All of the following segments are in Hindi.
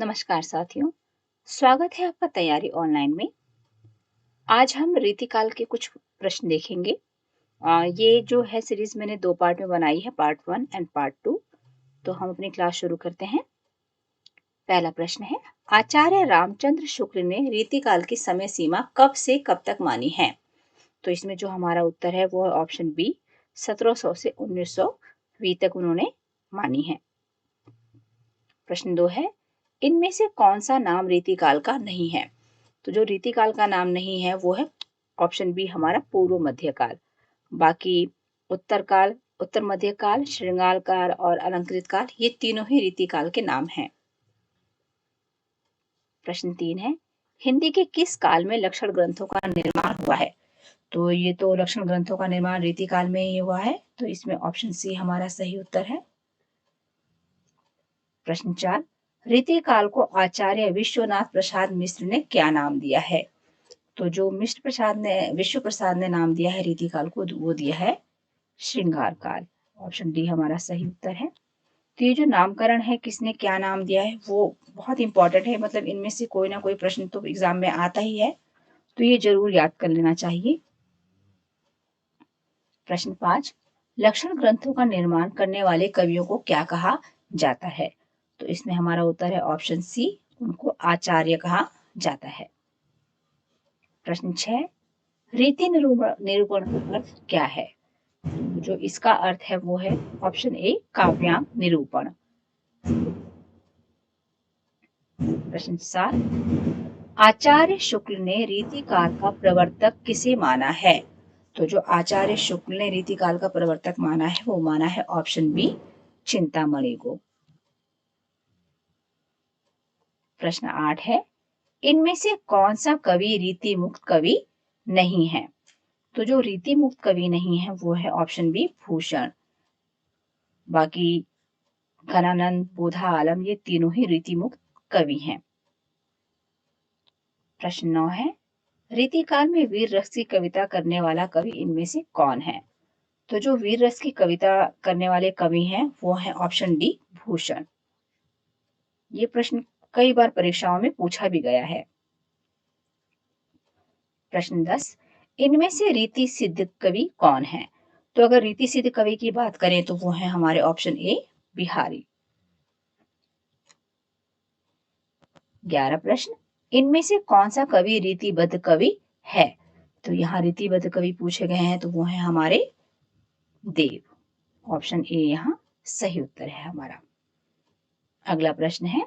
नमस्कार साथियों, स्वागत है आपका तैयारी ऑनलाइन में। आज हम रीतिकाल के कुछ प्रश्न देखेंगे। ये जो है सीरीज मैंने 2 पार्ट में बनाई है, पार्ट 1 एंड पार्ट 2। तो हम अपनी क्लास शुरू करते हैं। पहला प्रश्न है, आचार्य रामचंद्र शुक्ल ने रीतिकाल की समय सीमा कब से कब तक मानी है? तो इसमें जो हमारा उत्तर है वो है ऑप्शन बी, 1700 से 1900 तक उन्होंने मानी है। प्रश्न 2 है, इनमें से कौन सा नाम रीतिकाल का नहीं है? तो जो रीतिकाल का नाम नहीं है वो है ऑप्शन बी हमारा पूर्व मध्यकाल। बाकी उत्तर काल, उत्तर मध्यकाल, श्रृंगार काल और अलंकृत काल ये तीनों ही रीतिकाल के नाम हैं। प्रश्न 3 है, हिंदी के किस काल में लक्षण ग्रंथों का निर्माण हुआ है? तो ये तो लक्षण ग्रंथों का निर्माण रीतिकाल में ही हुआ है, तो इसमें ऑप्शन सी हमारा सही उत्तर है। प्रश्न 4, रीतिकाल को आचार्य विश्वनाथ प्रसाद मिश्र ने क्या नाम दिया है? तो जो विश्व प्रसाद ने नाम दिया है रीतिकाल को, वो दिया है श्रृंगार काल। ऑप्शन डी हमारा सही उत्तर है। तो ये जो नामकरण है, किसने क्या नाम दिया है, वो बहुत इंपॉर्टेंट है। मतलब इनमें से कोई ना कोई प्रश्न तो एग्जाम में आता ही है, तो ये जरूर याद कर लेना चाहिए। प्रश्न 5, लक्षण ग्रंथों का निर्माण करने वाले कवियों को क्या कहा जाता है? तो इसमें हमारा उत्तर है ऑप्शन सी, उनको आचार्य कहा जाता है। प्रश्न 6, रीति निरूपण का अर्थ क्या है? जो इसका अर्थ है वो है ऑप्शन ए, काव्यांग निरूपण। प्रश्न 7, आचार्य शुक्ल ने रीतिकाल का प्रवर्तक किसे माना है? तो जो आचार्य शुक्ल ने रीतिकाल का प्रवर्तक माना है वो माना है ऑप्शन बी, चिंतामणि को। प्रश्न 8 है, इनमें से कौन सा कवि रीति मुक्त कवि नहीं है? तो जो रीति मुक्त कवि नहीं है वो है ऑप्शन बी, भूषण। बाकी घनानंद, बोधा, आलम ये तीनों ही रीति मुक्त कवि हैं। प्रश्न 9 है, रीतिकाल में वीर रस की कविता करने वाला कवि इनमें से कौन है? तो जो वीर रस की कविता करने वाले कवि हैं वो है ऑप्शन डी, भूषण। ये प्रश्न कई बार परीक्षाओं में पूछा भी गया है। प्रश्न 10, इनमें से रीति सिद्ध कवि कौन है? तो अगर रीति सिद्ध कवि की बात करें तो वो है हमारे ऑप्शन ए, बिहारी। 11 प्रश्न, इनमें से कौन सा कवि रीतिबद्ध कवि है? तो यहाँ रीतिबद्ध कवि पूछे गए हैं, तो वो है हमारे देव। ऑप्शन ए यहाँ सही उत्तर है हमारा। अगला प्रश्न है,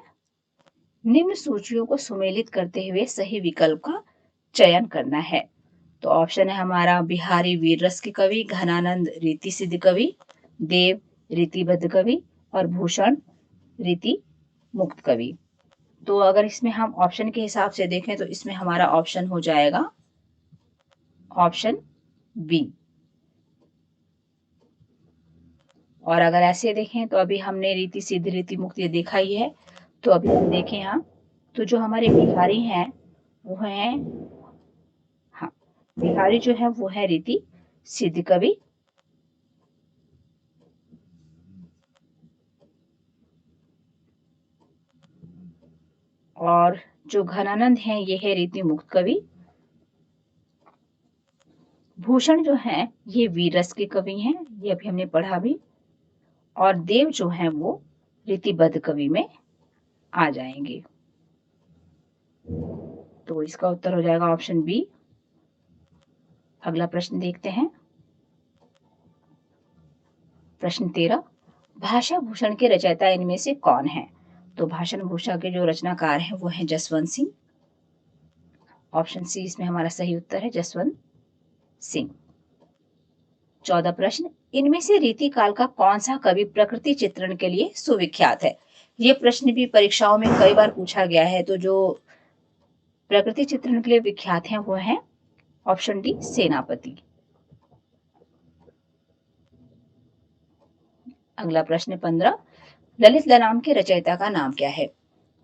निम्न सूचियों को सुमेलित करते हुए सही विकल्प का चयन करना है। तो ऑप्शन है हमारा बिहारी वीर रस के कवि, घनानंद रीति सिद्ध कवि, देव रीतिबद्ध कवि और भूषण रीति मुक्त कवि। तो अगर इसमें हम ऑप्शन के हिसाब से देखें तो इसमें हमारा ऑप्शन हो जाएगा ऑप्शन बी। और अगर ऐसे देखें तो अभी हमने रीति सिद्ध रीति मुक्त ये देखा ही है, तो अभी हम देखें यहाँ, तो जो हमारे बिहारी हैं वो है, हाँ, बिहारी जो है वो है रीति सिद्ध कवि। और जो घनानंद हैं ये है रीति मुक्त कवि। भूषण जो है ये वीर रस के कवि हैं, ये अभी हमने पढ़ा भी। और देव जो है वो रीतिबद्ध कवि में आ जाएंगे। तो इसका उत्तर हो जाएगा ऑप्शन बी। अगला प्रश्न देखते हैं। प्रश्न 13, भाषा भूषण के रचयिता इनमें से कौन है? तो भाषण भूषण के जो रचनाकार हैं वो हैं जसवंत सिंह। ऑप्शन सी इसमें हमारा सही उत्तर है, जसवंत सिंह। 14 प्रश्न, इनमें से रीतिकाल का कौन सा कवि प्रकृति चित्रण के लिए सुविख्यात है? ये प्रश्न भी परीक्षाओं में कई बार पूछा गया है। तो जो प्रकृति चित्रण के लिए विख्यात हैं वो हैं ऑप्शन डी, सेनापति। अगला प्रश्न 15, ललित ललाम के रचयिता का नाम क्या है?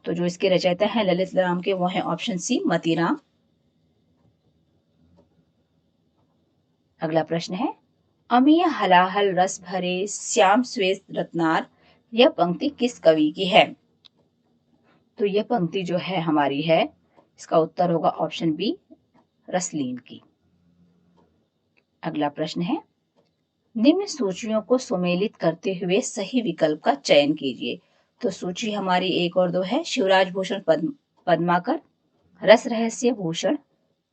तो जो इसके रचयिता हैं ललित ललाम के वो हैं ऑप्शन सी, मतीराम। अगला प्रश्न है, अमीय हलाहल रस भरे श्याम श्वेत रत्नार यह पंक्ति किस कवि की है? तो ये पंक्ति जो है हमारी है, इसका उत्तर होगा ऑप्शन बी, रसलीन की। अगला प्रश्न है, निम्न सूचियों को सुमेलित करते हुए सही विकल्प का चयन कीजिए। तो सूची हमारी 1 और 2 है। शिवराज भूषण पद्माकर, रस रहस्य भूषण,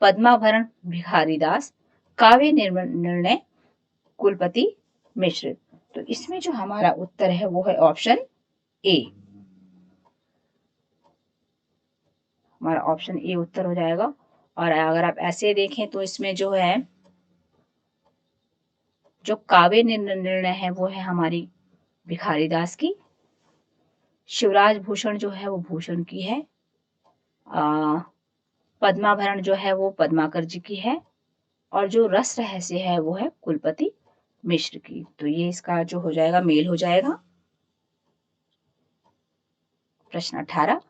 पद्माभरण भिखारीदास, काव्य निर्णय कुलपति मिश्र। तो इसमें जो हमारा उत्तर है वो है ऑप्शन ए। हमारा ऑप्शन ए उत्तर हो जाएगा। और अगर आप ऐसे देखें तो इसमें जो है, जो काव्य निर्णय है वो है हमारी भिखारीदास की। शिवराज भूषण जो है वो भूषण की है। पद्माभरण जो है वो पद्माकर जी की है। और जो रस रहस्य है वो है कुलपति मिश्र की। तो ये इसका जो हो जाएगा, मेल हो जाएगा। प्रश्न 18,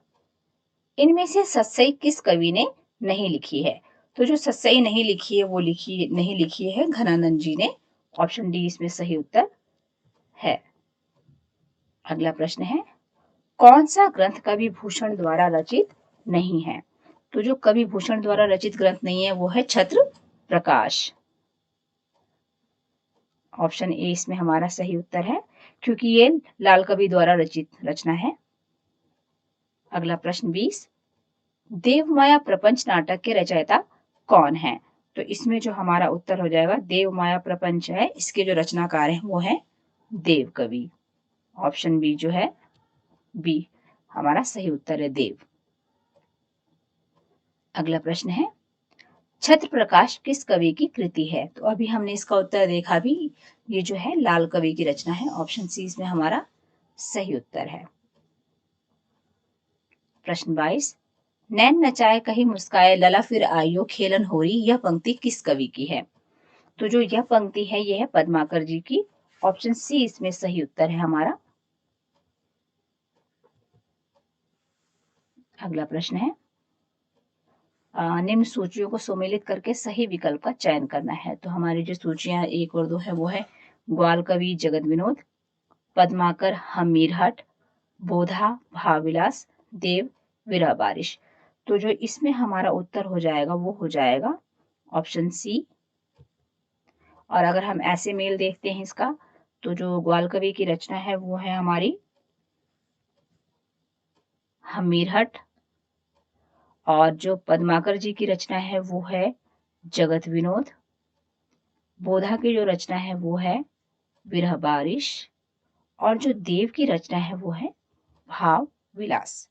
इनमें से सत्सई किस कवि ने नहीं लिखी है? तो जो सत्सई नहीं लिखी है वो नहीं लिखी है घनानंद जी ने। ऑप्शन डी इसमें सही उत्तर है। अगला प्रश्न है, कौन सा ग्रंथ कवि भूषण द्वारा रचित नहीं है? तो जो कवि भूषण द्वारा रचित ग्रंथ नहीं है वो है छत्र प्रकाश। ऑप्शन ए इसमें हमारा सही उत्तर है, क्योंकि ये लाल कवि द्वारा रचित रचना है। अगला प्रश्न 20, देवमाया प्रपंच नाटक के रचयिता कौन है? तो इसमें जो हमारा उत्तर हो जाएगा, देवमाया प्रपंच है, इसके जो रचनाकार हैं वो है देव कवि। ऑप्शन बी जो है, बी हमारा सही उत्तर है, देव। अगला प्रश्न है, छत्र प्रकाश किस कवि की कृति है? तो अभी हमने इसका उत्तर देखा भी, ये जो है लाल कवि की रचना है। ऑप्शन सी इसमें हमारा सही उत्तर है। प्रश्न 22, नैन नचाए कहीं मुस्काए लला फिर आइयो खेलन होरी, यह पंक्ति किस कवि की है? तो जो यह पंक्ति है यह है पद्माकर जी की। ऑप्शन सी इसमें सही उत्तर है हमारा। अगला प्रश्न है, निम्न सूचियों को सुमेलित करके सही विकल्प का चयन करना है। तो हमारी जो सूचियां 1 और 2 है वो है ग्वाल कवि जगत विनोद, पद्माकर हमीरहट, बोधा भावविलास, देव विरह बारिश। तो जो इसमें हमारा उत्तर हो जाएगा वो हो जाएगा ऑप्शन सी। और अगर हम ऐसे मेल देखते हैं इसका, तो जो ग्वाल कवि की रचना है वो है हमारी हमीरहट, और जो पद्माकर जी की रचना है वो है जगत विनोद। बोधा की जो रचना है वो है विरह बारिश, और जो देव की रचना है वो है भाव विलास।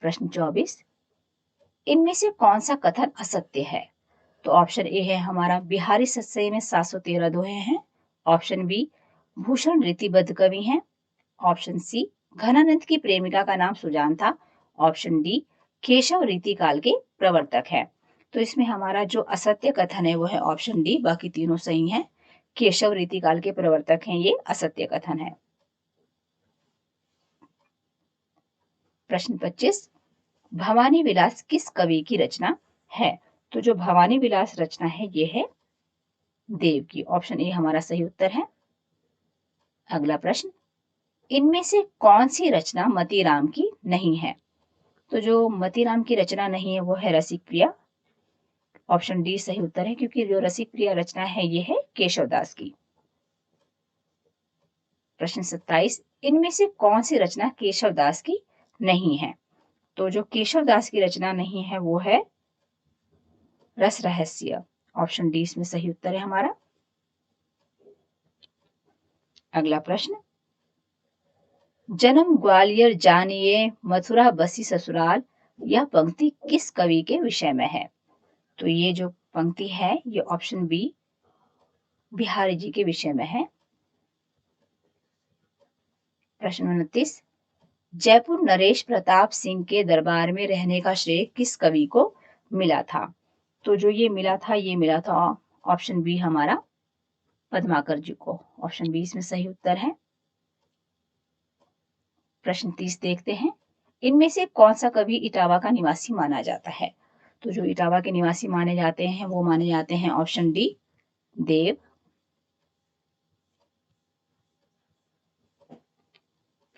प्रश्न 24, इनमें से कौन सा कथन असत्य है? तो ऑप्शन ए है हमारा, बिहारी सत्सई में 713 दोहे हैं। ऑप्शन बी, भूषण रीतिबद्ध कवि हैं। ऑप्शन सी, घनानंद की प्रेमिका का नाम सुजान था। ऑप्शन डी, केशव रीतिकाल के प्रवर्तक है। तो इसमें हमारा जो असत्य कथन है वो है ऑप्शन डी, बाकी तीनों सही हैं। केशव रीतिकाल के प्रवर्तक हैं, ये असत्य कथन है। प्रश्न 25, भवानी विलास किस कवि की रचना है? तो जो भवानी विलास रचना है ये है देव की। ऑप्शन ए हमारा सही उत्तर है। अगला प्रश्न, इनमें से कौन सी रचना मतीराम की नहीं है? तो जो मतीराम की रचना नहीं है वो है रसिक प्रिया। ऑप्शन डी सही उत्तर है, क्योंकि जो रसिक प्रिया रचना है ये है केशवदास की। प्रश्न 27, इनमें से कौन सी रचना केशवदास की नहीं है? तो जो केशवदास की रचना नहीं है वो है रस रहस्य। ऑप्शन डी इसमें सही उत्तर है हमारा। अगला प्रश्न, जन्म ग्वालियर जानिए मथुरा बसी ससुराल, यह पंक्ति किस कवि के विषय में है? तो ये जो पंक्ति है ये ऑप्शन बी, बिहारी जी के विषय में है। प्रश्न 29, जयपुर नरेश प्रताप सिंह के दरबार में रहने का श्रेय किस कवि को मिला था? तो जो ये मिला था ऑप्शन बी हमारा, पद्माकर जी को। ऑप्शन बी इसमें सही उत्तर है। प्रश्न 30 देखते हैं, इनमें से कौन सा कवि इटावा का निवासी माना जाता है? तो जो इटावा के निवासी माने जाते हैं वो माने जाते हैं ऑप्शन डी, देव।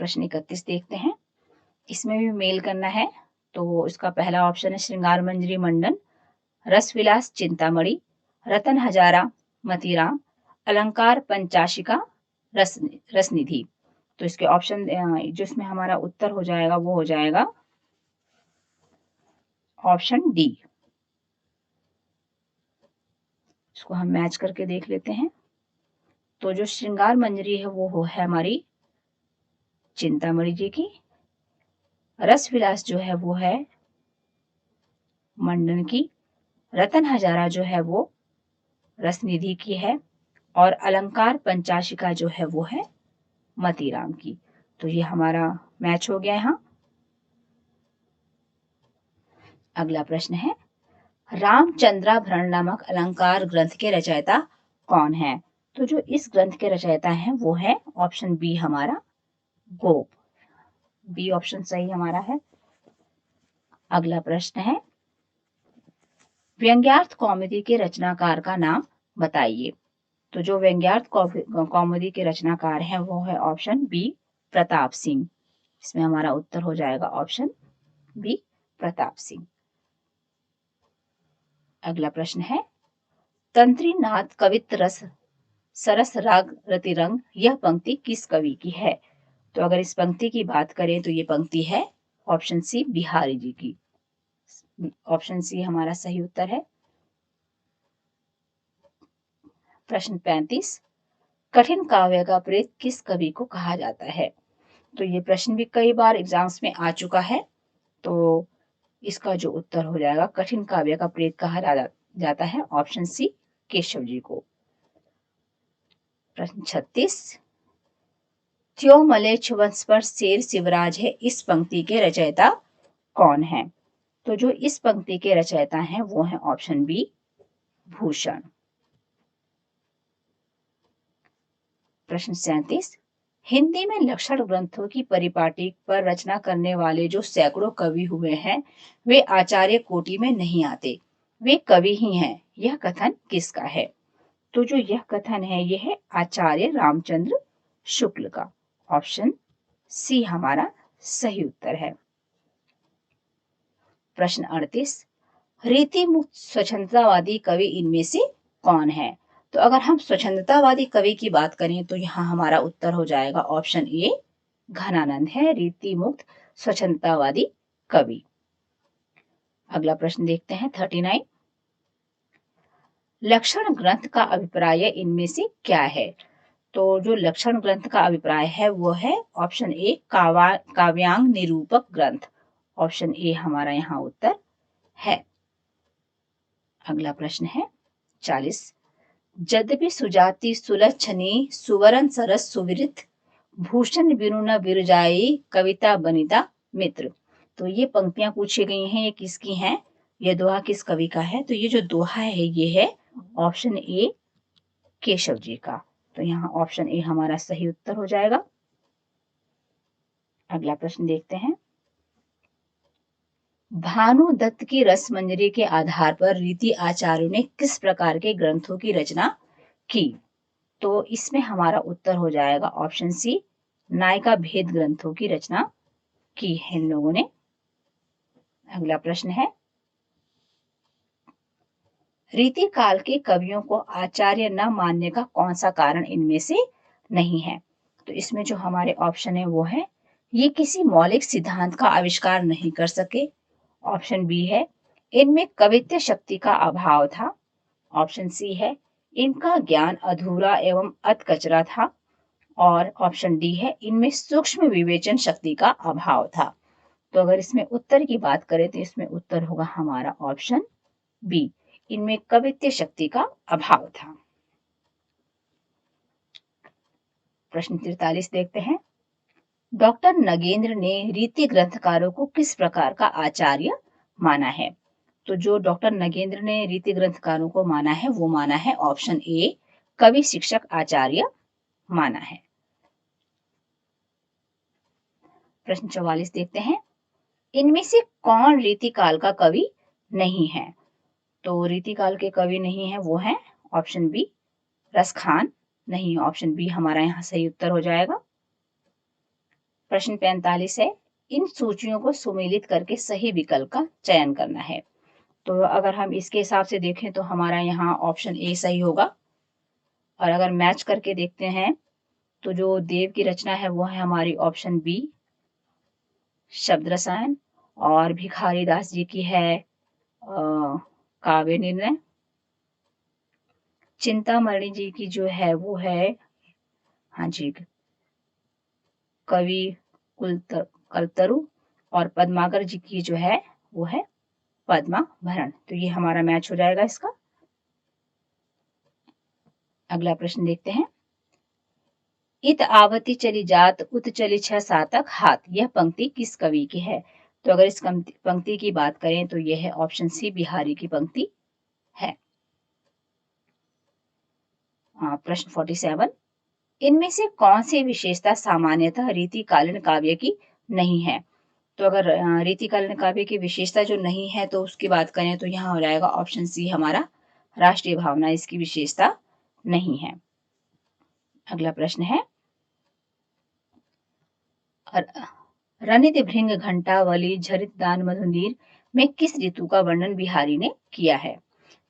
प्रश्न 31 देखते हैं, इसमें भी मेल करना है। तो इसका पहला ऑप्शन है श्रृंगार मंजरी मंडन, रसविलास चिंतामणि, रतन हजारा मतीराम, अलंकार पंचाशिका, रसनिधि। तो इसके ऑप्शन जो इसमें हमारा उत्तर हो जाएगा वो हो जाएगा ऑप्शन डी। इसको हम मैच करके देख लेते हैं। तो जो श्रृंगार मंजरी है वो है हमारी चिंतामणि जी की, रसविलास जो है वो है मंडन की, रतन हजारा जो है वो रसनिधि की है, और अलंकार पंचाशिका जो है वो है मतीराम की। तो ये हमारा मैच हो गया यहाँ। अगला प्रश्न है, रामचंद्राभरण नामक अलंकार ग्रंथ के रचयिता कौन है? तो जो इस ग्रंथ के रचयिता हैं वो है ऑप्शन बी हमारा गोप। बी ऑप्शन सही हमारा है। अगला प्रश्न है, व्यंग्यार्थ कॉमेडी के रचनाकार का नाम बताइए। तो जो व्यंग्यार्थ कॉमेडी के रचनाकार हैं वो है ऑप्शन बी प्रताप सिंह। इसमें हमारा उत्तर हो जाएगा ऑप्शन बी प्रताप सिंह। अगला प्रश्न है, तंत्री नाथ कवित रस सरस राग रतिरंग, यह पंक्ति किस कवि की है? तो अगर इस पंक्ति की बात करें तो ये पंक्ति है ऑप्शन सी बिहारी जी की। ऑप्शन सी हमारा सही उत्तर है। प्रश्न 35, कठिन काव्य का प्रेत किस कवि को कहा जाता है? तो ये प्रश्न भी कई बार एग्जाम्स में आ चुका है। तो इसका जो उत्तर हो जाएगा, कठिन काव्य का प्रेत कहा जाता है ऑप्शन सी केशव जी को। प्रश्न 36, त्यो मलेच्छ वंश पर शेर शिवराज है, इस पंक्ति के रचयिता कौन है? तो जो इस पंक्ति के रचयिता हैं वो है ऑप्शन बी भूषण। प्रश्न 37, हिंदी में लक्षण ग्रंथों की परिपाटी पर रचना करने वाले जो सैकड़ों कवि हुए हैं वे आचार्य कोटि में नहीं आते, वे कवि ही हैं, यह कथन किसका है? तो जो यह कथन है यह है आचार्य रामचंद्र शुक्ल का। ऑप्शन सी हमारा सही उत्तर है। प्रश्न 38, रीति मुक्त स्वच्छंदतावादी कवि इनमें से कौन है? तो अगर हम स्वच्छंदतावादी कवि की बात करें तो यहाँ हमारा उत्तर हो जाएगा ऑप्शन ए घनानंद है रीति मुक्त स्वच्छंदतावादी कवि। अगला प्रश्न देखते हैं 39, लक्षण ग्रंथ का अभिप्राय इनमें से क्या है? तो जो लक्षण ग्रंथ का अभिप्राय है वो है ऑप्शन ए काव्यांग निरूपक ग्रंथ। ऑप्शन ए हमारा यहाँ उत्तर है। अगला प्रश्न है 40, यद्यपि सुजाति सुलक्षणी सुवरन सरस सुविरित भूषण बिनु न बिरजाई कविता बनिता मित्र। तो ये पंक्तियां पूछी गई हैं, ये किसकी हैं? ये दोहा किस कवि का है? तो ये जो दोहा है ये है ऑप्शन ए केशव जी का। तो यहाँ ऑप्शन ए हमारा सही उत्तर हो जाएगा। अगला प्रश्न देखते हैं, भानु दत्त की रसमंजरी के आधार पर रीति आचार्यों ने किस प्रकार के ग्रंथों की रचना की? तो इसमें हमारा उत्तर हो जाएगा ऑप्शन सी नायिका भेद ग्रंथों की रचना की है इन लोगों ने। अगला प्रश्न है, रीति काल के कवियों को आचार्य न मानने का कौन सा कारण इनमें से नहीं है? तो इसमें जो हमारे ऑप्शन है वो है ये किसी मौलिक सिद्धांत का आविष्कार नहीं कर सके। ऑप्शन बी है इनमें कवित्व शक्ति का अभाव था। ऑप्शन सी है इनका ज्ञान अधूरा एवं अधकचरा था। और ऑप्शन डी है इनमें सूक्ष्म विवेचन शक्ति का अभाव था। तो अगर इसमें उत्तर की बात करें तो इसमें उत्तर होगा हमारा ऑप्शन बी, इनमें कवित्व शक्ति का अभाव था। प्रश्न 43 देखते हैं, डॉक्टर नगेंद्र ने रीति ग्रंथकारों को किस प्रकार का आचार्य माना है? तो जो डॉक्टर नगेंद्र ने रीति ग्रंथकारों को माना है वो माना है ऑप्शन ए कवि शिक्षक आचार्य माना है। प्रश्न 44 देखते हैं, इनमें से कौन रीतिकाल का कवि नहीं है? तो रीतिकाल के कवि नहीं है वो है ऑप्शन बी रसखान। नहीं, ऑप्शन बी हमारा यहाँ सही उत्तर हो जाएगा। प्रश्न 45 है, इन सूचियों को सुमेलित करके सही विकल्प का चयन करना है। तो अगर हम इसके हिसाब से देखें तो हमारा यहाँ ऑप्शन ए सही होगा। और अगर मैच करके देखते हैं तो जो देव की रचना है वो है हमारी ऑप्शन बी, शब्द रसायन। और भिखारी दास जी की है काव्य निर्णय। चिंतामणि जी की जो है वो है, हाँ जी, कवि कल्पतरु। और पद्माकर जी की जो है वो है पद्माभरण। तो ये हमारा मैच हो जाएगा इसका। अगला प्रश्न देखते हैं, इत आवती चली जात उत चली छह सातक हाथ, यह पंक्ति किस कवि की है? तो अगर इस पंक्ति की बात करें तो यह है ऑप्शन सी, बिहारी की पंक्ति है। प्रश्न 47, इनमें से कौन सी विशेषता सामान्यतः रीतिकालीन काव्य की नहीं है? तो अगर रीतिकालीन काव्य की विशेषता जो नहीं है तो उसकी बात करें तो यहाँ हो जाएगा ऑप्शन सी हमारा, राष्ट्रीय भावना इसकी विशेषता नहीं है। अगला प्रश्न है, रनित भृंग घंटावली झरित दान मधुनीर में किस ऋतु का वर्णन बिहारी ने किया है?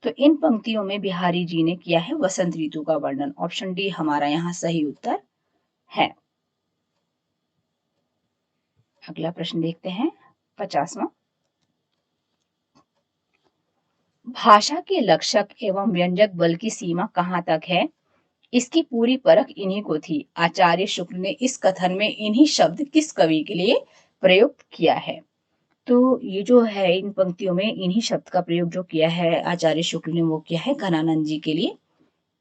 तो इन पंक्तियों में बिहारी जी ने किया है वसंत ऋतु का वर्णन। ऑप्शन डी हमारा यहाँ सही उत्तर है। अगला प्रश्न देखते हैं 50वां, भाषा के लक्षक एवं व्यंजक बल की सीमा कहाँ तक है? इसकी पूरी परख इन्हीं को थी। आचार्य शुक्ल ने इस कथन में इन्हीं शब्द किस कवि के लिए प्रयुक्त किया है? तो ये जो है इन पंक्तियों में इन्हीं शब्द का प्रयोग जो किया है आचार्य शुक्ल ने वो किया है घनानंद जी के लिए।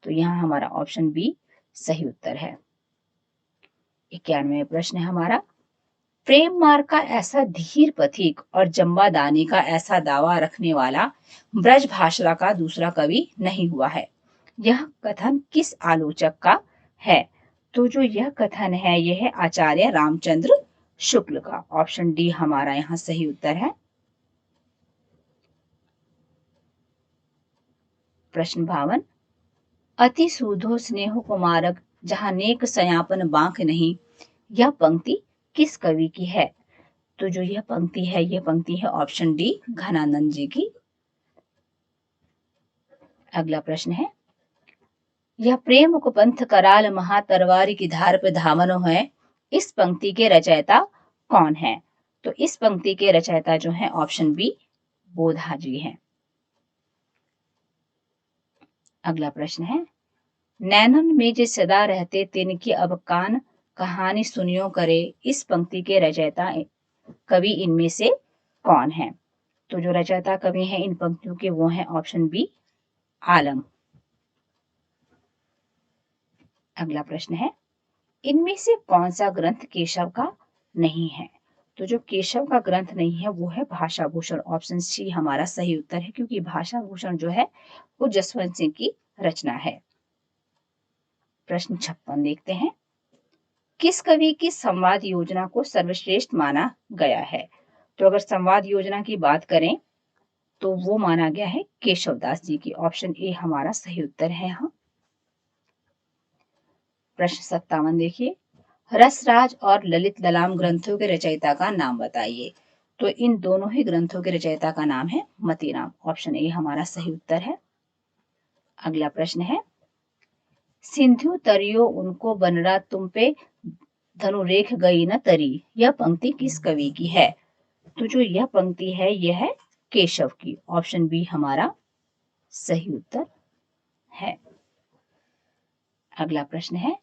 तो यहाँ हमारा ऑप्शन बी सही उत्तर है। 91वां प्रश्न है हमारा, प्रेम मार्ग का ऐसा धीर पथिक और जम्बादानी का ऐसा दावा रखने वाला ब्रजभाषा का दूसरा कवि नहीं हुआ है, यह कथन किस आलोचक का है? तो जो यह कथन है यह है आचार्य रामचंद्र शुक्ल का। ऑप्शन डी हमारा यहाँ सही उत्तर है। प्रश्न 52, अति सूधो स्नेह कुमारक जहां नेक सयापन बांक नहीं, यह पंक्ति किस कवि की है? तो जो यह पंक्ति है यह पंक्ति है ऑप्शन डी घनानंद जी की। अगला प्रश्न है, यह प्रेम कुपंथ कराल महा तरवारी की धार पे धामनो है, इस पंक्ति के रचयिता कौन है? तो इस पंक्ति के रचयिता जो है ऑप्शन बी बोधा जी हैं। अगला प्रश्न है, नैनन में जे सदा रहते तिनकी अब कान कहानी सुनियो करे, इस पंक्ति के रचयिता कवि इनमें से कौन है? तो जो रचयिता कवि हैं इन पंक्तियों के वो हैं ऑप्शन बी आलम। अगला प्रश्न है, इनमें से कौन सा ग्रंथ केशव का नहीं है? तो जो केशव का ग्रंथ नहीं है वो है भाषा भूषण। ऑप्शन सी हमारा सही उत्तर है, क्योंकि भाषा भूषण जो है वो जसवंत सिंह की रचना है। प्रश्न 56 देखते हैं, किस कवि की संवाद योजना को सर्वश्रेष्ठ माना गया है? तो अगर संवाद योजना की बात करें तो वो माना गया है केशवदास जी की। ऑप्शन ए हमारा सही उत्तर है यहाँ। प्रश्न 57 देखिए, रसराज और ललित ललाम ग्रंथों के रचयिता का नाम बताइए। तो इन दोनों ही ग्रंथों के रचयिता का नाम है मतीराम। ऑप्शन ए हमारा सही उत्तर है। अगला प्रश्न है, सिंधु तरियो उनको बनरा तुम पे धनुरेख गई न तरी, यह पंक्ति किस कवि की है? तो जो यह पंक्ति है यह है केशव की। ऑप्शन बी हमारा सही उत्तर है। अगला प्रश्न है,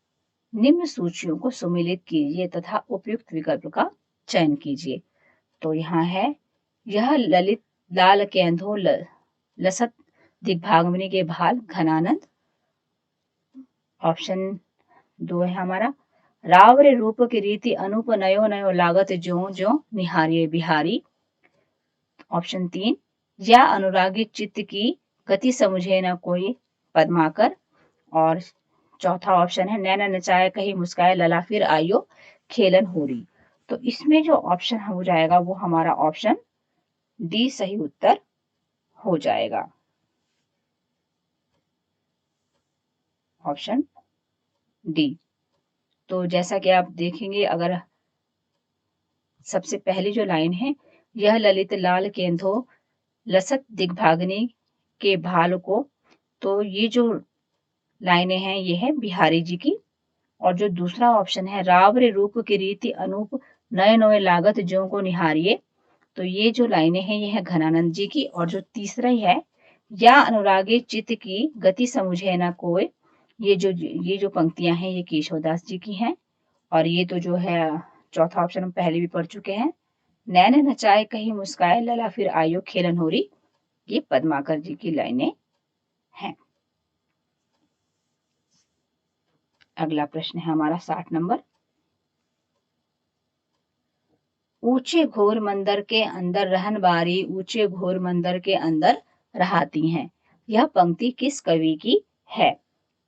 निम्न सूचियों को सुमेलित कीजिए तथा उपयुक्त विकल्प का चयन कीजिए। तो यहाँ है, यह ललित लाल केंधो लसत दिग्भागमनी के भाल घनानंद। ऑप्शन 2 है हमारा, रावरे रूप की रीति अनूप नयो नयो लागत ज्यो ज्यो निहारिये बिहारी। ऑप्शन 3, या अनुरागी चित्त की गति समझे न कोई पद्माकर। और चौथा ऑप्शन है, नैना नचाए कहीं मुस्काए लला फिर आइयो खेलन होरी। तो इसमें जो ऑप्शन हो जाएगा वो हमारा ऑप्शन डी सही उत्तर हो जाएगा। Option D. तो जैसा कि आप देखेंगे, अगर सबसे पहली जो लाइन है, यह ललित लाल केंधो लसत दिग्भागिनी के भाल को, तो ये जो लाइनें हैं ये है बिहारी जी की। और जो दूसरा ऑप्शन है, रावरे रूप की रीति अनूप नए नए लागत ज्यों को निहारिए, तो ये जो लाइनें हैं ये है घनानंद जी की। और जो तीसरा ही है, या अनुरागी चित्त की गति समझे न कोय, ये जो पंक्तियां हैं ये केशवदास जी की हैं। और ये तो जो है चौथा ऑप्शन हम पहले भी पढ़ चुके हैं, नैन नचाए कहीं मुस्काए लला फिर आयो खेलन होरी, ये पद्माकर जी की लाइनें हैं। अगला प्रश्न है हमारा 60 नंबर। ऊंचे घोर मंदिर के अंदर रहन बारी ऊंचे घोर मंदिर के अंदर रहाती हैं, यह पंक्ति किस कवि की है?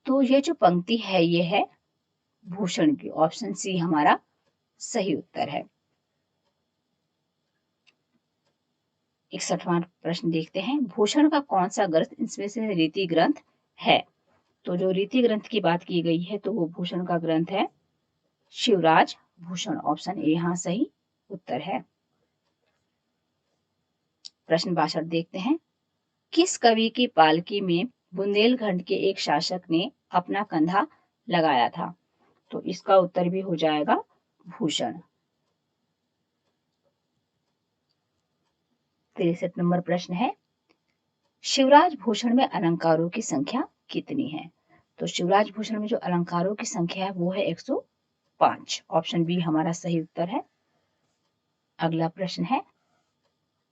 तो ये जो पंक्ति है ये है भूषण की। ऑप्शन सी हमारा सही उत्तर है। 61वां प्रश्न देखते हैं, भूषण का कौन सा ग्रंथ इसमें से रीति ग्रंथ है? तो जो रीति ग्रंथ की बात की गई है तो वो भूषण का ग्रंथ है शिवराज भूषण। ऑप्शन ए यहाँ सही उत्तर है। प्रश्न 62 देखते हैं, किस कवि की पालकी में बुंदेलखंड के एक शासक ने अपना कंधा लगाया था? तो इसका उत्तर भी हो जाएगा भूषण। 63 नंबर प्रश्न है, शिवराज भूषण में अलंकारों की संख्या कितनी है? तो शिवराज भूषण में जो अलंकारों की संख्या है वो है 105। ऑप्शन बी हमारा सही उत्तर है। अगला प्रश्न है,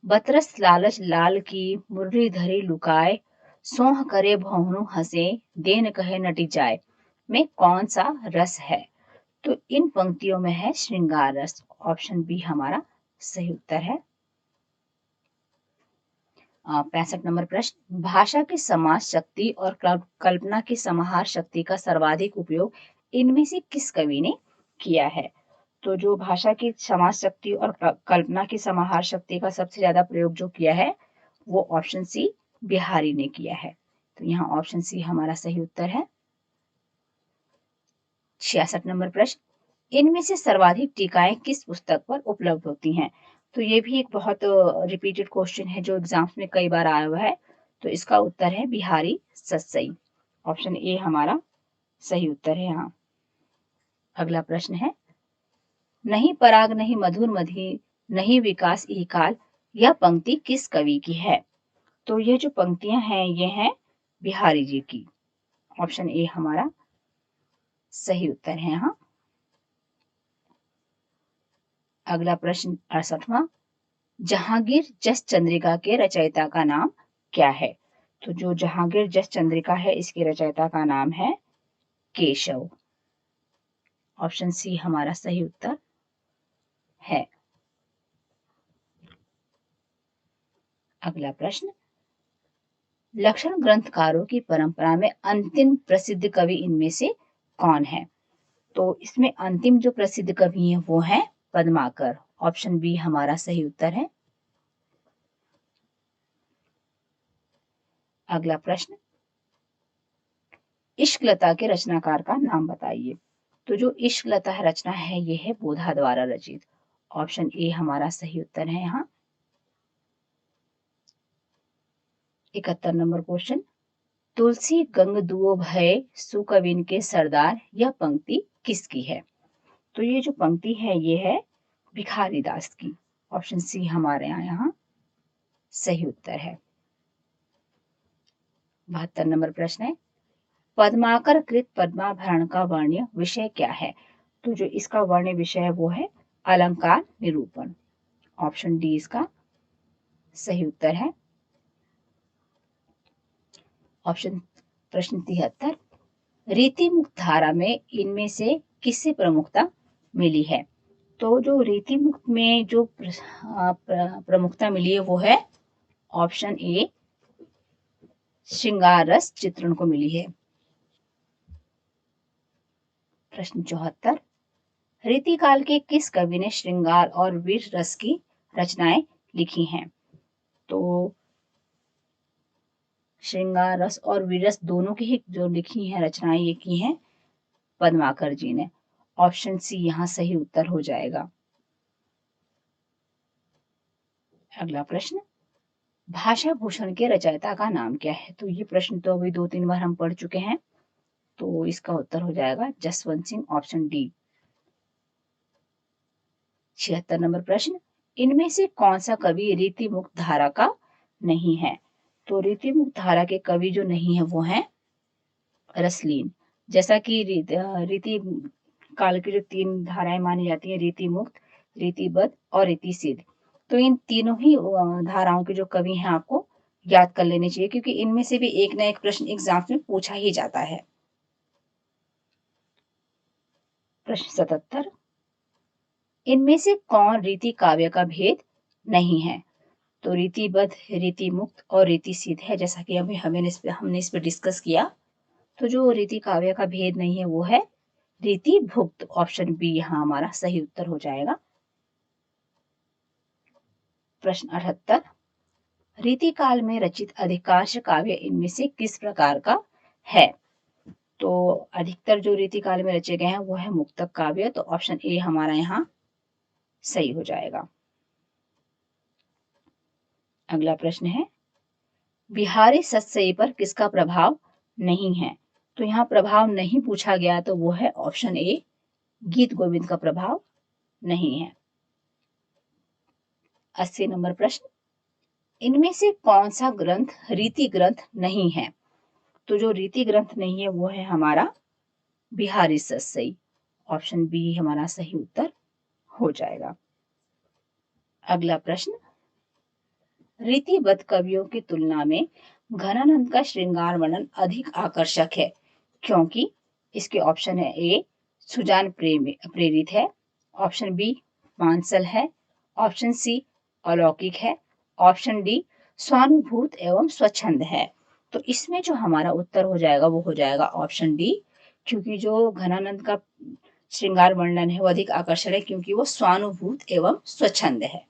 बतरस लालच लाल की मुरली धरी लुकाए सोह करे भौनु हंसे देन कहे नटी जाए में कौन सा रस है? तो इन पंक्तियों में है श्रृंगार रस। ऑप्शन बी हमारा सही उत्तर है। 65 नंबर प्रश्न, भाषा की समाज शक्ति और कल्पना की समाहार शक्ति का सर्वाधिक उपयोग इनमें से किस कवि ने किया है? तो जो भाषा की समाज शक्ति और कल्पना की समाहार शक्ति का सबसे ज्यादा प्रयोग जो किया है वो ऑप्शन सी बिहारी ने किया है। तो यहाँ ऑप्शन सी हमारा सही उत्तर है। 66 नंबर प्रश्न, इनमें से सर्वाधिक टीकाएं किस पुस्तक पर उपलब्ध होती हैं? तो ये भी एक बहुत रिपीटेड क्वेश्चन है जो एग्जाम्स में कई बार आया हुआ है। तो इसका उत्तर है बिहारी सतसई। ऑप्शन ए हमारा सही उत्तर है यहाँ। अगला प्रश्न है, नहीं पराग नहीं मधुर मधी नहीं विकास ई काल, यह पंक्ति किस कवि की है? तो ये जो पंक्तियां हैं ये हैं बिहारी जी की। ऑप्शन ए हमारा सही उत्तर है यहाँ। अगला प्रश्न 68वां, जहांगीर जस चंद्रिका के रचयिता का नाम क्या है? तो जो जहांगीर जस चंद्रिका है इसके रचयिता का नाम है केशव। ऑप्शन सी हमारा सही उत्तर है। अगला प्रश्न, लक्षण ग्रंथकारों की परंपरा में अंतिम प्रसिद्ध कवि इनमें से कौन है? तो इसमें अंतिम जो प्रसिद्ध कवि हैं वो है पद्माकर। ऑप्शन बी हमारा सही उत्तर है। अगला प्रश्न, इश्कलता के रचनाकार का नाम बताइए। तो जो इश्कलता रचना है ये है बोधा द्वारा रचित। ऑप्शन ए हमारा सही उत्तर है यहाँ। 71 नंबर क्वेश्चन, तुलसी गंग दुओ भय सुकविन के सरदार, यह पंक्ति किसकी है? तो ये जो पंक्ति है ये है भिखारी दास की। ऑप्शन सी हमारे यहाँ सही उत्तर है। 72 नंबर प्रश्न है, पद्माकर कृत पद्माभरण का वर्ण्य विषय क्या है? तो जो इसका वर्ण्य विषय है वो है अलंकार निरूपण। ऑप्शन डी इसका सही उत्तर है। ऑप्शन प्रश्न 73, रीति मुक्त धारा में इनमें से किससे प्रमुखता मिली है? तो जो रीति मुक्त में जो प्रमुखता मिली है वो है ऑप्शन ए श्रृंगार रस चित्रण को मिली है। प्रश्न 74, रीतिकाल के किस कवि ने श्रृंगार और वीर रस की रचनाएं लिखी हैं? तो श्रृंगार रस और वीर रस दोनों की ही जो लिखी हैं रचनाएं ये की हैं पद्माकर जी ने। ऑप्शन सी यहाँ सही उत्तर हो जाएगा। अगला प्रश्न, भाषा भूषण के रचयिता का नाम क्या है? तो ये प्रश्न तो अभी 2-3 बार हम पढ़ चुके हैं, तो इसका उत्तर हो जाएगा Jaswant Singh, option D. 76 number प्रश्न, इनमें से कौन सा कवि रीति मुक्त धारा का नहीं है? तो रीति मुक्त धारा के कवि जो नहीं है वो हैं रसलीन। जैसा कि रीति काल की जो 3 धाराएं मानी जाती हैं, रीति मुक्त, रीतिबद्ध और रीति सिद्ध, तो इन तीनों ही धाराओं के जो कवि हैं आपको याद कर लेने चाहिए, क्योंकि इनमें से भी एक ना एक प्रश्न एग्जाम में पूछा ही जाता है। प्रश्न 77, इनमें से कौन रीति काव्य का भेद नहीं है? तो रीतिबद्ध, रीति मुक्त और रीति सिद्ध है, जैसा कि अभी हमने इस पे डिस्कस किया। तो जो रीति काव्य का भेद नहीं है वो है रीति भुक्त, ऑप्शन बी यहाँ हमारा सही उत्तर हो जाएगा। प्रश्न 78, रीति काल में रचित अधिकांश काव्य इनमें से किस प्रकार का है? तो अधिकतर जो रीति काल में रचे गए हैं वो है मुक्तक काव्य, तो ऑप्शन ए हमारा यहाँ सही हो जाएगा। अगला प्रश्न है, बिहारी सतसई पर किसका प्रभाव नहीं है? तो यहाँ प्रभाव नहीं पूछा गया, तो वो है ऑप्शन ए, गीत गोविंद का प्रभाव नहीं है। 80 नंबर प्रश्न, इनमें से कौन सा ग्रंथ रीति ग्रंथ नहीं है? तो जो रीति ग्रंथ नहीं है वो है हमारा बिहारी सतसई, ऑप्शन बी हमारा सही उत्तर हो जाएगा। अगला प्रश्न, रीतिबद्ध कवियों की तुलना में घनानंद का श्रृंगार वर्णन अधिक आकर्षक है, क्योंकि इसके ऑप्शन है ए, सुजान प्रेरित है, ऑप्शन बी मानसल है, ऑप्शन सी अलौकिक है, ऑप्शन डी स्वानुभूत एवं स्वच्छंद है। तो इसमें जो हमारा उत्तर हो जाएगा वो हो जाएगा ऑप्शन डी, क्योंकि जो घनानंद का श्रृंगार वर्णन है वो अधिक आकर्षक है, क्योंकि वो स्वानुभूत एवं स्वच्छंद है।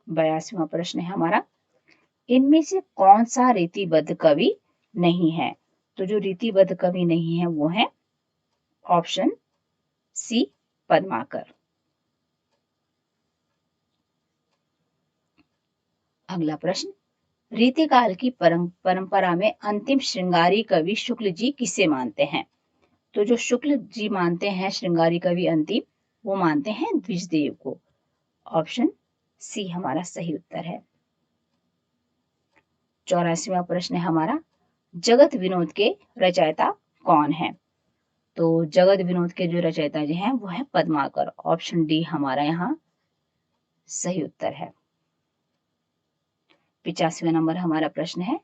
82वां प्रश्न है हमारा, इनमें से कौन सा रीतिबद्ध कवि नहीं है? तो जो रीतिबद्ध कवि नहीं है वो है ऑप्शन सी पद्माकर। अगला प्रश्न, रीतिकाल की परंपरा में अंतिम श्रृंगारी कवि शुक्ल जी किसे मानते हैं? तो जो शुक्ल जी मानते हैं श्रृंगारी कवि अंतिम, वो मानते हैं द्विजदेव को, ऑप्शन सी हमारा सही उत्तर है। 84वां प्रश्न है हमारा, जगत विनोद के रचयिता कौन है? तो जगत विनोद के जो रचयिता जी हैं वो है पद्माकर, ऑप्शन डी हमारा यहाँ सही उत्तर है। 85वां नंबर हमारा प्रश्न है,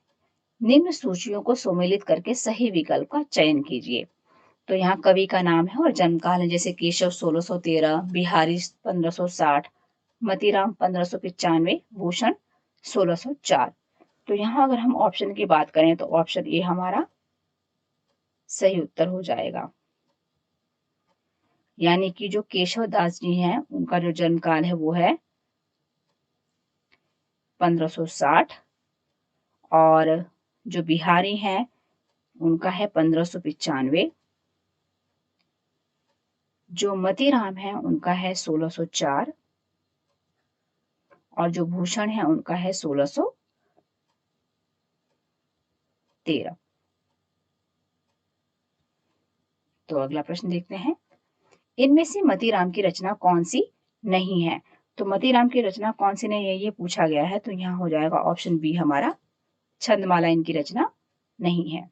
निम्न सूचियों को सम्मिलित करके सही विकल्प का चयन कीजिए। तो यहाँ कवि का नाम है और जन्मकाल है, जैसे केशव 1613, बिहारी 1560, मतीराम 1595, भूषण 1604। तो यहाँ अगर हम ऑप्शन की बात करें तो ऑप्शन ए हमारा सही उत्तर हो जाएगा, यानी कि जो केशव दास जी हैं उनका जो जन्म काल है वो है 1560, और जो बिहारी हैं उनका है 1595, जो मतीराम है उनका है 1604, और जो भूषण है उनका है 1613। तो अगला प्रश्न देखते हैं, इनमें से मतीराम की रचना कौन सी नहीं है? तो मतीराम की रचना कौन सी नहीं है ये पूछा गया है, तो यहाँ हो जाएगा ऑप्शन बी हमारा, छंदमाला इनकी रचना नहीं है।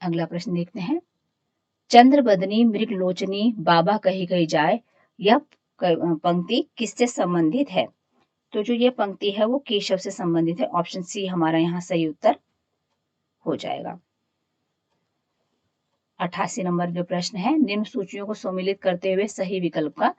अगला प्रश्न देखते हैं, चंद्रबदनी मृगलोचनी बाबा कही कही जाए, यह पंक्ति किससे संबंधित है? तो जो ये पंक्ति है वो केशव से संबंधित है, ऑप्शन सी हमारा यहाँ सही उत्तर हो जाएगा। 88 नंबर जो प्रश्न है, निम्न सूचियों को सम्मिलित करते हुए सही विकल्प का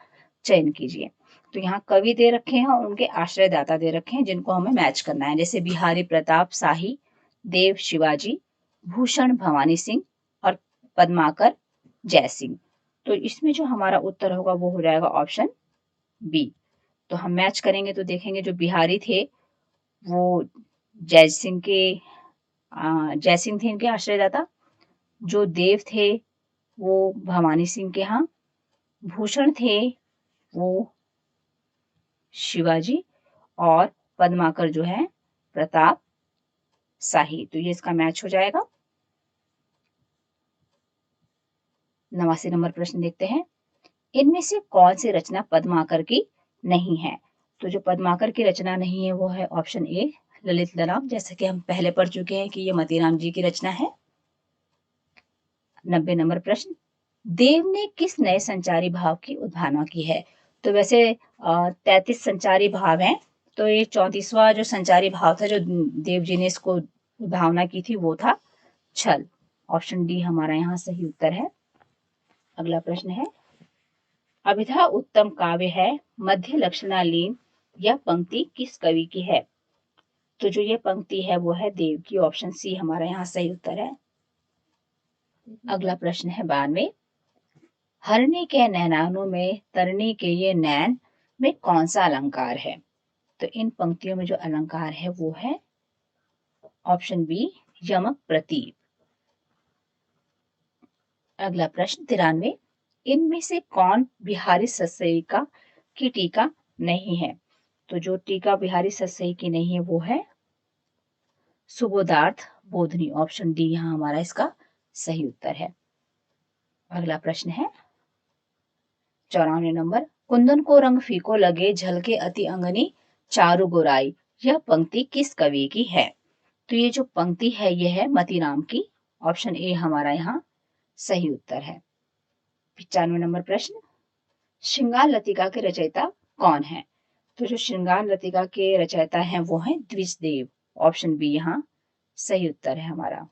चयन कीजिए। तो यहाँ कवि दे रखे हैं और उनके आश्रयदाता दे रखे हैं जिनको हमें मैच करना है, जैसे बिहारी प्रताप शाही, देव शिवाजी, भूषण भवानी सिंह और पद्माकर जय सिंह। तो इसमें जो हमारा उत्तर होगा वो हो जाएगा ऑप्शन बी। तो हम मैच करेंगे तो देखेंगे जो बिहारी थे वो जय सिंह थे इनके आश्रयदाता, जो देव थे वो भवानी सिंह के यहाँ, भूषण थे वो शिवाजी और पद्माकर जो है प्रताप शाही। तो ये इसका मैच हो जाएगा। 89 नंबर प्रश्न देखते हैं। इनमें से कौन सी रचना पद्माकर की नहीं है? तो जो पद्माकर की रचना नहीं है वो है ऑप्शन ए ललित ललाम, जैसे कि हम पहले पढ़ चुके हैं कि ये मतीराम जी की रचना है। 90 नंबर प्रश्न। देव ने किस नए संचारी भाव की उद्भावना की है? तो वैसे 33 संचारी भाव हैं, तो ये 34वां जो संचारी भाव था जो देव जी ने इसको उद्भावना की थी वो था छल। ऑप्शन डी हमारा यहाँ सही उत्तर है। अगला प्रश्न है, अभिधा उत्तम काव्य है मध्य लक्षणालीन, यह पंक्ति किस कवि की है? तो जो ये पंक्ति है वो है देव की। ऑप्शन सी हमारा यहाँ सही उत्तर है। अगला प्रश्न है 92। हरणी के नैनानों में तरनी के ये नैन में कौन सा अलंकार है? तो इन पंक्तियों में जो अलंकार है वो है ऑप्शन बी यमक प्रतीप। अगला प्रश्न 93। इनमें से कौन बिहारी सतसईका की टीका नहीं है? तो जो टीका बिहारी सतसई की नहीं है वो है सुबोधार्थ बोधनी। ऑप्शन डी यहाँ हमारा इसका सही उत्तर है। अगला प्रश्न है 94 नंबर। कुंदन को रंग फीको लगे झलके अति अंगनी चारु गोराई, यह पंक्ति किस कवि की है? तो ये जो पंक्ति है ये है मतीराम की। ऑप्शन ए हमारा यहाँ सही उत्तर है। 95 नंबर प्रश्न। श्रृंगार लतिका के रचयिता कौन है? तो जो श्रृंगार लतिका के रचयिता हैं वो हैं द्विजदेव। ऑप्शन बी यहाँ सही उत्तर है हमारा।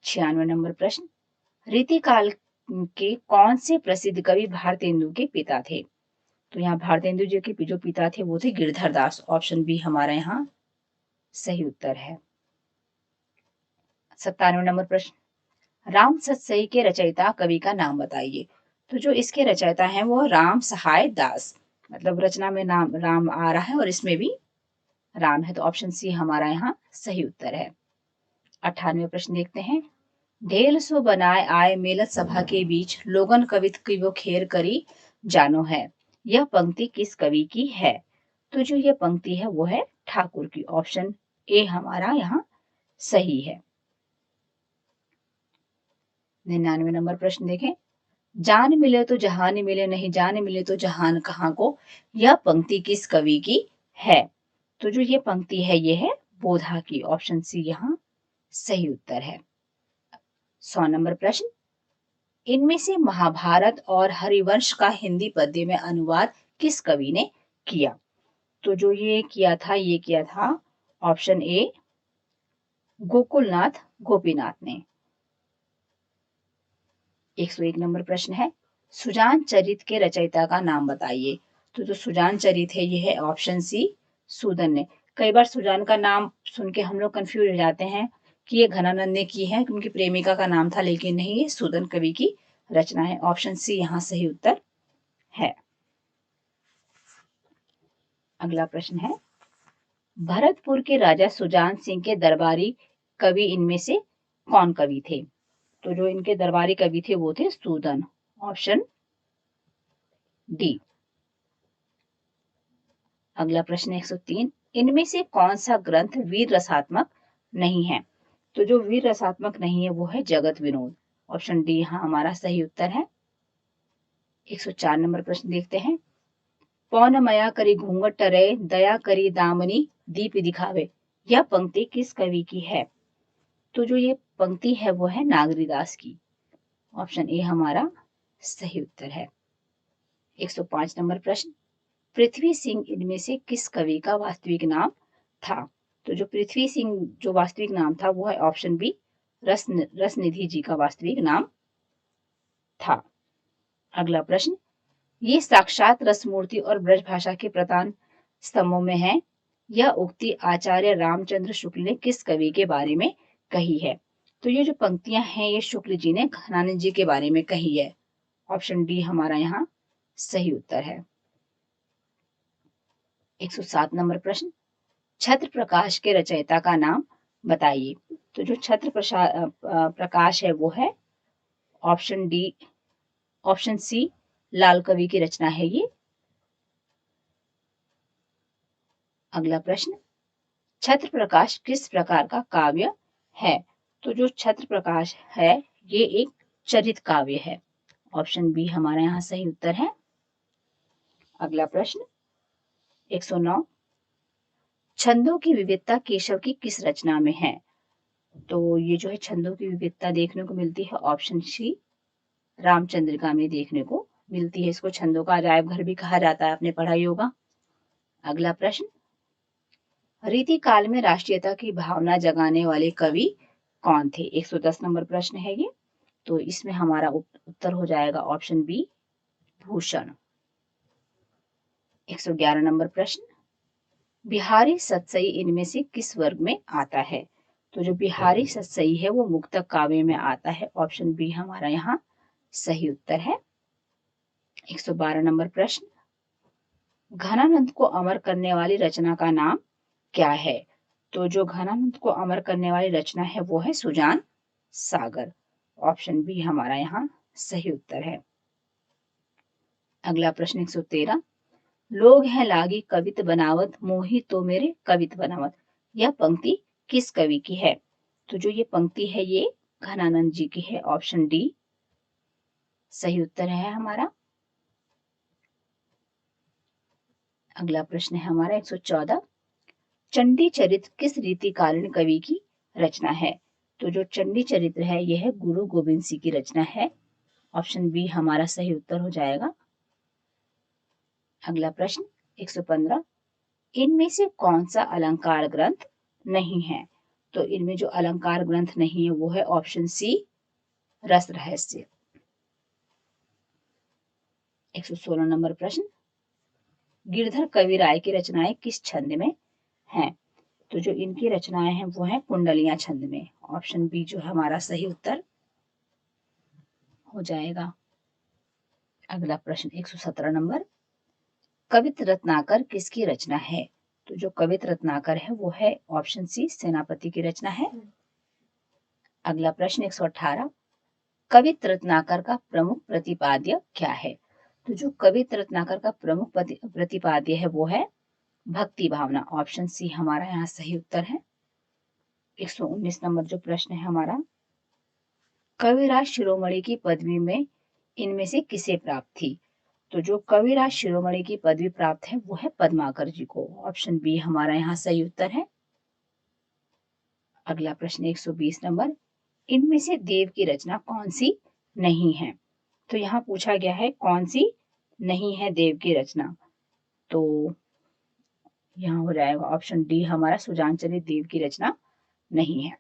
96 नंबर प्रश्न। रीतिकाल के कौन से प्रसिद्ध कवि भारतेंदु के पिता थे? तो यहाँ भारतेंदु जी के जो पिता थे वो थे गिरधर दास। ऑप्शन बी हमारा यहाँ सही उत्तर है। 97 नंबर प्रश्न। राम सतसई के रचयिता कवि का नाम बताइए। तो जो इसके रचयिता हैं वो राम सहाय दास, मतलब रचना में नाम राम आ रहा है और इसमें भी राम है, तो ऑप्शन सी हमारा यहाँ सही उत्तर है। 98 प्रश्न देखते हैं। ढेल सो बनाए आए मेलत सभा के बीच लोगन कवित की वो खेर करी जानो है, यह पंक्ति किस कवि की है? तो जो ये पंक्ति है वो है ठाकुर की। ऑप्शन ए हमारा यहाँ सही है। 99 नंबर प्रश्न देखें। जान मिले तो जहान मिले, नहीं जान मिले तो जहान कहाँ को, यह पंक्ति किस कवि की है? तो जो ये पंक्ति है ये है बोधा की। ऑप्शन सी यहाँ सही उत्तर है। 100 नंबर प्रश्न। इनमें से महाभारत और हरिवंश का हिंदी पद्य में अनुवाद किस कवि ने किया? तो जो ये किया था ये किया था ऑप्शन ए गोकुलनाथ गोपीनाथ ने। 101 नंबर प्रश्न है, सुजान चरित के रचयिता का नाम बताइए। तो जो सुजान चरित है ये है ऑप्शन सी सूदन ने। कई बार सुजान का नाम सुन के हम लोग कंफ्यूज हो जाते हैं कि ये घनानंद ने की है, उनकी प्रेमिका का नाम था, लेकिन नहीं, ये सूदन कवि की रचना है। ऑप्शन सी यहाँ सही उत्तर है। अगला प्रश्न है, भरतपुर के राजा सुजान सिंह के दरबारी कवि इनमें से कौन कवि थे? तो जो इनके दरबारी कवि थे वो थे सूदन। Option D. अगला प्रश्न 103। इनमें से कौन सा ग्रंथ वीर रसात्मक नहीं है? तो जो वीर रसात्मक नहीं है वो है जगत विनोद। ऑप्शन डी यहाँ हमारा सही उत्तर है। 104 नंबर प्रश्न देखते हैं। पौन मया करी घूंघट टरे दया करी दामनी दीप दिखावे, यह पंक्ति किस कवि की है? तो जो ये पंक्ति है वो है नागरीदास की। ऑप्शन ए हमारा सही उत्तर है। 105 नंबर प्रश्न। पृथ्वी सिंह इनमें से किस कवि का वास्तविक नाम था? तो जो पृथ्वी सिंह जो वास्तविक नाम था वो है ऑप्शन बी रसनिधि जी का वास्तविक नाम था। अगला प्रश्न, ये साक्षात रसमूर्ति और ब्रजभाषा के प्रधान स्तंभों में है, यह उक्ति आचार्य रामचंद्र शुक्ल ने किस कवि के बारे में कही है? तो ये जो पंक्तियां हैं ये शुक्ल जी ने घनानंद जी के बारे में कही है। ऑप्शन डी हमारा यहाँ सही उत्तर है। 107 नंबर प्रश्न, छत्र प्रकाश के रचयिता का नाम बताइए। तो जो छत्र प्रकाश है वो है ऑप्शन डी ऑप्शन सी लाल कवि की रचना है ये। अगला प्रश्न, छत्र प्रकाश किस प्रकार का काव्य है? तो जो छत्र प्रकाश है ये एक चरित काव्य है। ऑप्शन बी हमारा यहाँ सही उत्तर है। अगला प्रश्न 109, छंदों की विविधता केशव की किस रचना में है? तो ये जो है छंदों की विविधता देखने को मिलती है ऑप्शन सी रामचंद्रिका में देखने को मिलती है। इसको छंदों का अजायब घर भी कहा जाता है, आपने पढ़ा ही होगा। अगला प्रश्न, रीति काल में राष्ट्रीयता की भावना जगाने वाले कवि कौन थे? 110 नंबर प्रश्न है ये। तो इसमें हमारा उत्तर हो जाएगा ऑप्शन बी भूषण। 111 नंबर प्रश्न, बिहारी सतसई इनमें से किस वर्ग में आता है? तो जो बिहारी सतसई है वो मुक्तक काव्य में आता है। ऑप्शन बी हमारा यहाँ सही उत्तर है। 112 नंबर प्रश्न, घनानंद को अमर करने वाली रचना का नाम क्या है? तो जो घनानंद को अमर करने वाली रचना है वो है सुजान सागर। ऑप्शन बी हमारा यहाँ सही उत्तर है। अगला प्रश्न 113, लोग हैं लागी कवित बनावत मोही तो मेरे कवित बनावत, यह पंक्ति किस कवि की है? तो जो ये पंक्ति है ये घनानंद जी की है। ऑप्शन डी सही उत्तर है हमारा। अगला प्रश्न है हमारा 114, चंडी चरित्र किस रीतिकालीन कवि की रचना है? तो जो चंडी चरित्र है यह है गुरु गोविंद सिंह की रचना है। ऑप्शन बी हमारा सही उत्तर हो जाएगा। अगला प्रश्न 115, इनमें से कौन सा अलंकार ग्रंथ नहीं है? तो इनमें जो अलंकार ग्रंथ नहीं है वो है ऑप्शन सी रस रहस्य। 116 नंबर प्रश्न, गिरधर कविराय की रचनाएं किस छंद में हैं? तो जो इनकी रचनाएं हैं वो है कुंडलियां छंद में। ऑप्शन बी जो है हमारा सही उत्तर हो जाएगा। अगला प्रश्न 117 नंबर, कवित रत्नाकर किसकी रचना है? तो जो कवित रत्नाकर है वो है ऑप्शन सी सेनापति की रचना है। अगला प्रश्न 118, कवित रत्नाकर का प्रमुख प्रतिपाद्य क्या है? तो जो कवित रत्नाकर का प्रमुख प्रतिपाद्य है वो है भक्ति भावना। ऑप्शन सी हमारा यहाँ सही उत्तर है। 119 नंबर जो प्रश्न है हमारा, कविराज शिरोमणि की पदवी में इनमें से किसे प्राप्त थी? तो जो कविराज शिरोमणि की पदवी प्राप्त है वो है पद्माकर जी को। ऑप्शन बी हमारा यहाँ सही उत्तर है। अगला प्रश्न 120 नंबर, इनमें से देव की रचना कौन सी नहीं है? तो यहाँ पूछा गया है कौन सी नहीं है देव की रचना। तो यहाँ हो जाएगा ऑप्शन डी हमारा सुजानचरित देव की रचना नहीं है।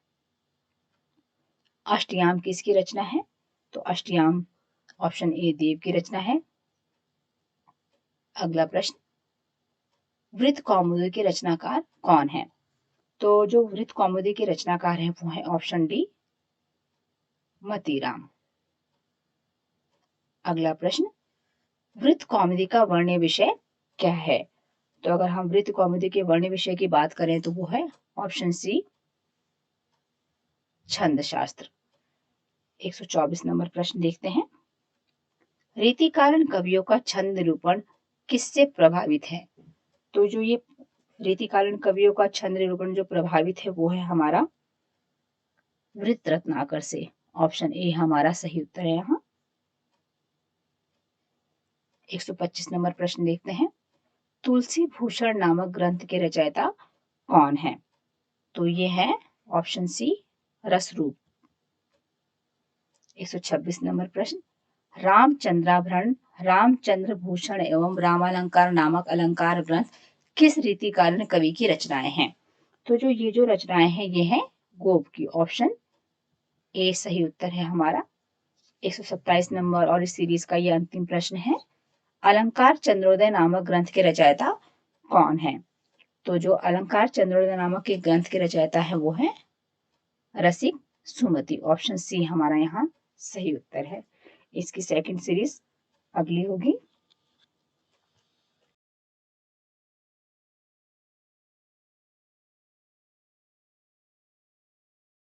अष्टयाम किसकी रचना है? तो अष्टयाम ऑप्शन ए देव की रचना है। अगला प्रश्न, वृत्त कौमुदी के रचनाकार कौन है? तो जो वृत्त कौमुदी के रचनाकार हैं वो है ऑप्शन डी मतीराम। अगला प्रश्न, वृत्त कौमुदी का वर्ण्य विषय क्या है? तो अगर हम वृत्त कौमुदी के वर्ण्य विषय की बात करें तो वो है ऑप्शन सी छंद शास्त्र। 124 नंबर प्रश्न देखते हैं, रीतिकालीन कवियों का छंद निरूपण किससे प्रभावित है? तो जो ये रीतिकालीन कवियों का छंद निरूपण जो प्रभावित है वो है हमारा वृत्त रत्नाकर से। ऑप्शन ए हमारा सही उत्तर है यहाँ। 125 नंबर प्रश्न देखते हैं, तुलसी भूषण नामक ग्रंथ के रचयिता कौन है? तो ये है ऑप्शन सी रसरूप। 126 नंबर प्रश्न, रामचंद्राभरण रामचंद्र भूषण एवं रामालंकार नामक अलंकार ग्रंथ किस रीतिकालीन कवि की रचनाएं हैं? तो जो ये जो रचनाएं हैं ये हैं गोप की। ऑप्शन ए सही उत्तर है हमारा। 127 नंबर और इस सीरीज का ये अंतिम प्रश्न है, अलंकार चंद्रोदय नामक ग्रंथ के रचयिता कौन है? तो जो अलंकार चंद्रोदय नामक के ग्रंथ के रचयिता है वो है रसिक सुमति। ऑप्शन सी हमारा यहाँ सही उत्तर है। इसकी सेकंड सीरीज अगली होगी।